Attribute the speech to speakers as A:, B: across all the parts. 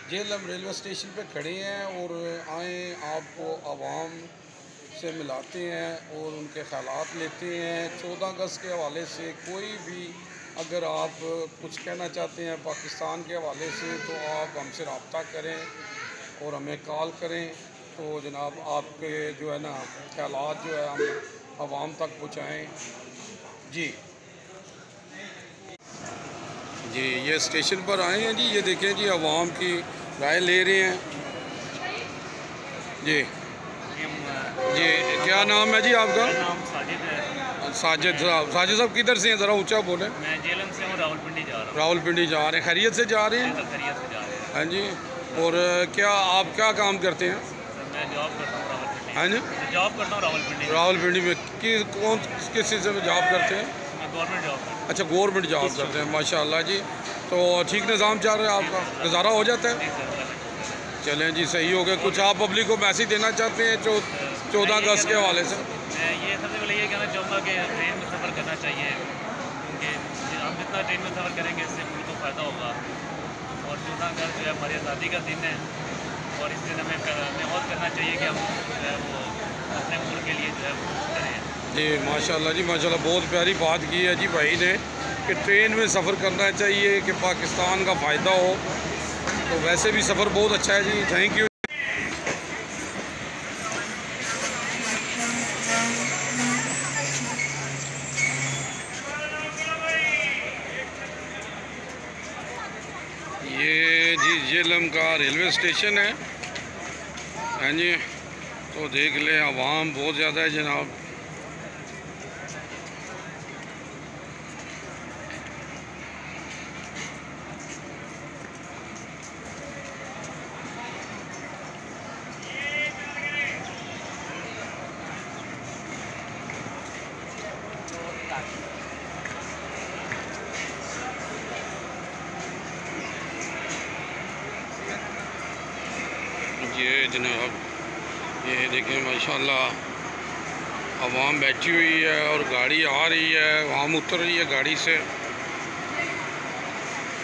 A: Jhelum railway station पे खड़े हैं और आए आपको आवाम से मिलाते हैं और उनके ख़यालात लेते हैं। 14 अगस्त के हवाले से कोई भी अगर आप कुछ कहना चाहते हैं पाकिस्तान के हवाले से तो आप हमसे रब्ता करें और हमें कॉल करें। तो जनाब आपके जो है ना ख़यालात जो है हम आवाम तक पहुँचाएँ। जी जी, ये स्टेशन पर आए हैं जी। ये देखें जी, आवाम की राय ले रहे हैं जी। जी क्या नाम है जी आपका?
B: नाम साजिद है।
A: साजिद साहब। साजिद साहब किधर से हैं, ज़रा ऊंचा बोलें।
B: मैं जेलम से हूँ, रावलपिंडी जा रहा हूँ।
A: रावलपिंडी जा रहे हैं, खैरियत से जा रहे हैं?
B: खैरियत से जा रहे हैं।
A: हाँ जी। और क्या आप क्या काम करते हैं?
B: मैं जॉब करता हूँ रावलपिंडी।
A: हाँ जी,
B: जॉब करता हूँ रावलपिंडी।
A: रावलपिंडी में किस चीज़ में जॉब करते हैं?
B: मैं गवर्नमेंट जॉब करता हूँ।
A: अच्छा, गवर्नमेंट जॉब करते हैं, माशाल्लाह जी। तो ठीक निज़ाम चल रहा है आपका, गुजारा हो जाता है? चलें जी, सही हो गया। कुछ आप पब्लिक को मैसेज देना चाहते हैं 14 अगस्त के हवाले से?
B: मैं ये सबसे पहले ये कहना चाहूँगा कि ट्रेन में सफ़र करना चाहिए, क्योंकि हम जितना ट्रेन में सफ़र करेंगे इससे मुल्क को फ़ायदा होगा। और 14 अगस्त जो है हमारी आज़ादी का दिन है और इस दिन हमें और करना चाहिए कि हम जो है वो अपने मुल्क के लिए जो है वो करें।
A: जी माशाल्लाह जी, माशाल्लाह, बहुत प्यारी बात की है जी भाई ने कि ट्रेन में सफ़र करना चाहिए कि पाकिस्तान का फ़ायदा हो। तो वैसे भी सफ़र बहुत अच्छा है जी। Thank you. ये जी झेलम का रेलवे स्टेशन है। हाँ जी, तो देख लें आवाम बहुत ज़्यादा है जनाब। ये जनाब, ये देखें माशाल्लाह आवाम बैठी हुई है और गाड़ी आ रही है, आवाम उतर रही है गाड़ी से।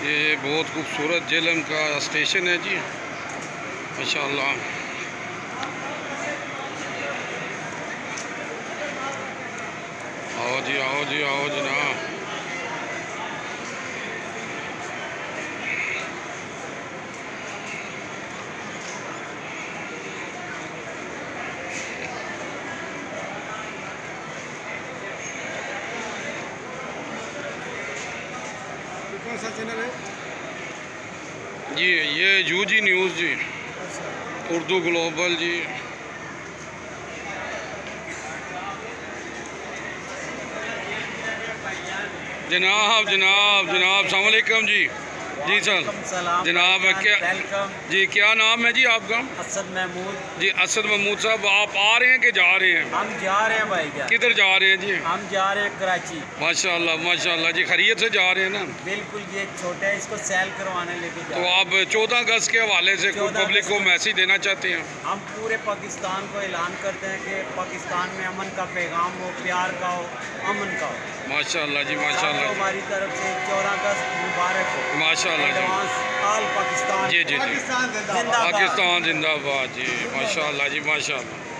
A: ये बहुत खूबसूरत झेलम का स्टेशन है जी, माशाल्लाह। आओ जी, आओ जी, आओ जनाब।
C: कौन सा चैनल है
A: जी? ये यूजी न्यूज़ जी, उर्दू ग्लोबल जी। जनाब जनाब जनाब अस्सलाम वालेकुम जी। जी सर जनाब, क्या जी क्या नाम है जी आपका?
D: असद महमूद
A: जी असद महमूद साहब, आप आ रहे हैं कि जा रहे हैं?
D: हम जा रहे हैं भाई जान।
A: किधर जा रहे हैं जी?
D: हम जा रहे हैं कराची।
A: माशाल्लाह माशाल्लाह जी, खैरियत से जा रहे हैं ना?
D: बिल्कुल, ये छोटा है, इसको सैल करवाने लेके जा
A: तो
D: रहे हैं।
A: आप 14 अगस्त के हवाले से कोई
D: 14
A: पब्लिक को मैसेज देना चाहते हैं?
D: हम पूरे पाकिस्तान को ऐलान करते हैं कि पाकिस्तान में अमन का पैगाम हो, प्यार का हो, अमन का हो।
A: माशाल्लाह जी, माशाल्लाह जी,
D: हमारी तरफ से 14 अगस्त मुबारक हो।
A: माशाल्लाह जी।
D: Advance all Pakistan.
A: जी जी जी,
D: जिंदाबाद।
A: पाकिस्तान जिंदाबाद जी, माशाल्लाह जी, माशाल्लाह।